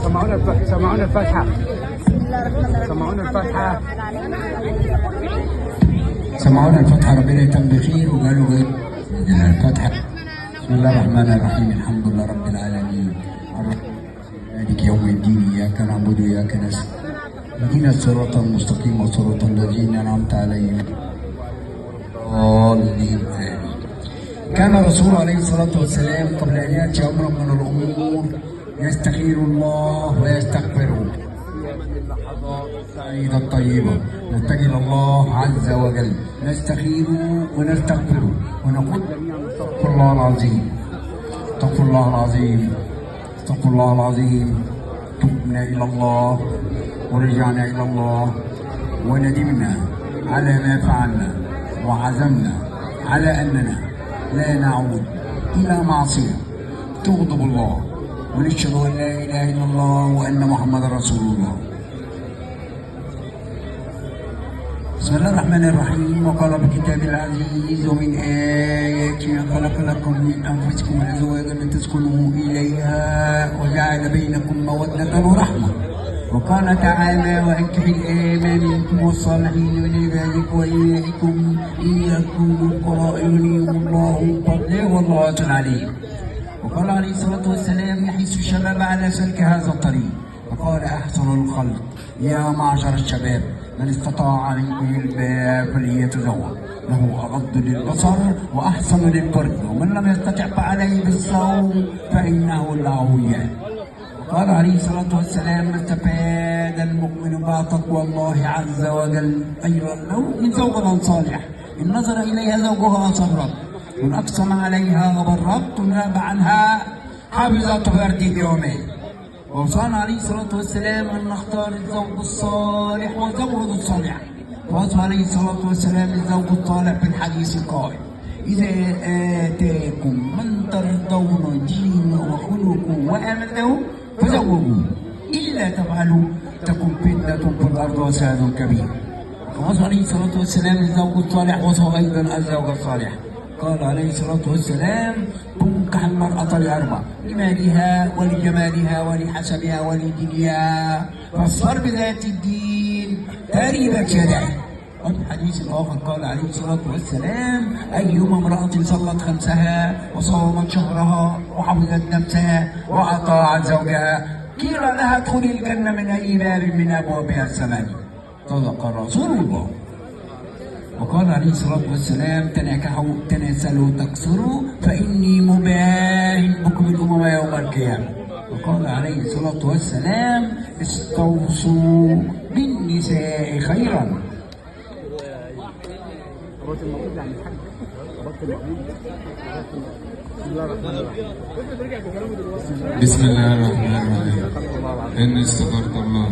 سمعونا الفاتحة. سمعونا الفاتحة. سمعونا الفاتحة. ربنا يتم بخير. وقالوا غير الفاتحة. بسم الله الرحمن الرحيم. الحمد لله رب العالمين. مالك يوم الدين. إياك نعبد وإياك نستعين. اهدنا الصراط المستقيم صراط الذين أنعمت عليهم. كان الرسول عليه الصلاة والسلام قبل أن يأتي أمر من الأمور يستخير الله ويستغفره. السعيدة الطيبة نتجه إلى الله عز وجل، نستخيره ونستغفره ونقول استغفر الله العظيم، استغفر الله العظيم، استغفر الله العظيم. تبنا إلى الله ورجعنا إلى الله وندمنا على ما فعلنا وعزمنا على أننا لا نعود إلى معصية تغضب الله، ونشهد أن لا إله إلا الله وأن محمد رسول الله. بسم الله الرحمن الرحيم. وقال بكتاب العزيز ومن آياته خلق لكم من أنفسكم أزواجا لتسكنوا إليها وجعل بينكم مودة ورحمة. وقال تعالى وأنكحوا الأيام منكم والصالحين من عبادكم وإمائكم إن يكونوا فقراء يغنيهم الله من فضله والله واسع عليم. وقال عليه الصلاة والسلام يحث الشباب على سلك هذا الطريق، فقال أحسن الخلق يا معشر الشباب من استطاع منكم الباء فليتزوج، له أغض للبصر وأحسن للفرج، ومن لم يستطع فعليه بالصوم فإنه له وياه. قال عليه الصلاة والسلام ما استفاد المؤمن بعد تقوى الله عز وجل خيرا له من زوجة صالح إن نظر إليها زوجها أسرت، وإن أقسم عليها غبرت، وإن غاب عنها حفظت فرده بيومين. ووصانا عليه الصلاة والسلام أن نختار الزوج الصالح والزوجة الصالحة. ووصى عليه الصلاة والسلام الزوج الصالح في الحديث القائل إذا آتاكم من ترضون دينه وخلقه وأمنه فزوجوه، إلا تفعلوا تكن فتنة في الأرض وفساد كبير. ووصى عليه الصلاة والسلام الزوج الصالح، وصى أيضا الزوجة الصالحة. قال عليه الصلاة والسلام تنكح المرأة لأربع: لمالها ولجمالها ولحسبها ولدينها، فاصفر بذات الدين تربت يداه. وفي الحديث الآخر قال عليه الصلاة والسلام أيما امرأة صلت خمسها وصامت شهرها وحفظت نفسها وأطاعت زوجها قيل لها ادخلي الجنة من أي باب من أبوابها الثمانية. صدق رسول الله. وقال عليه الصلاة والسلام تناكحوا تناسلوا تكسروا فإني مباهن بكم الأمم يوم القيامة. وقال عليه الصلاة والسلام استوصوا بالنساء خيرا. بسم الله الرحمن الرحيم. إن استغفرت الله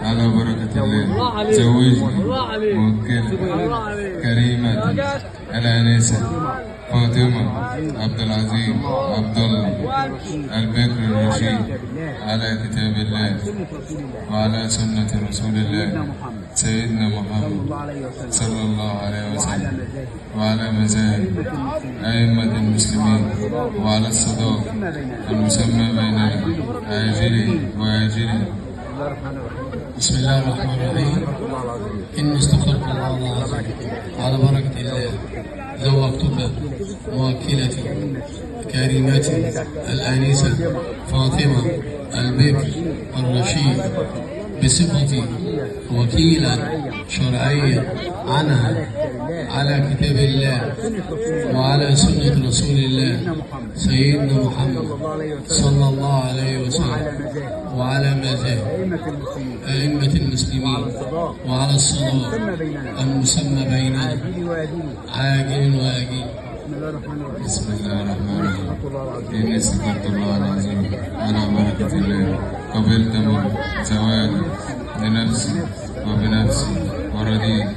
على بركة الله زوجني موكلة كريمة الأنسة فاطمة عبد العزيز عبد الله البكر الرشيد على كتاب الله وعلى سنة رسول الله سيدنا محمد صلى الله عليه وسلم، وعلى مذاهب أئمة المسلمين، وعلى الصداق المسمى بيننا عاجله وآجله. بسم الله الرحمن الرحيم. إن استغفرت الله العظيم على بركة الله زوجتك موكلتي كريمتي الآنسة فاطمة البكر الرشيد بصفتي وكيلا شرعيا عنها على كتاب الله وعلى سنة رسول الله سيدنا محمد صلى الله عليه وسلم، وعلى مذاهب أئمة المسلمين، وعلى الصداق المسمى بيننا عاجل وآجل. بسم الله الرحمن الرحيم. إني استغفرت الله العظيم على بركة الله قبلت من زواجي بنفسي وبنفسي ورضيت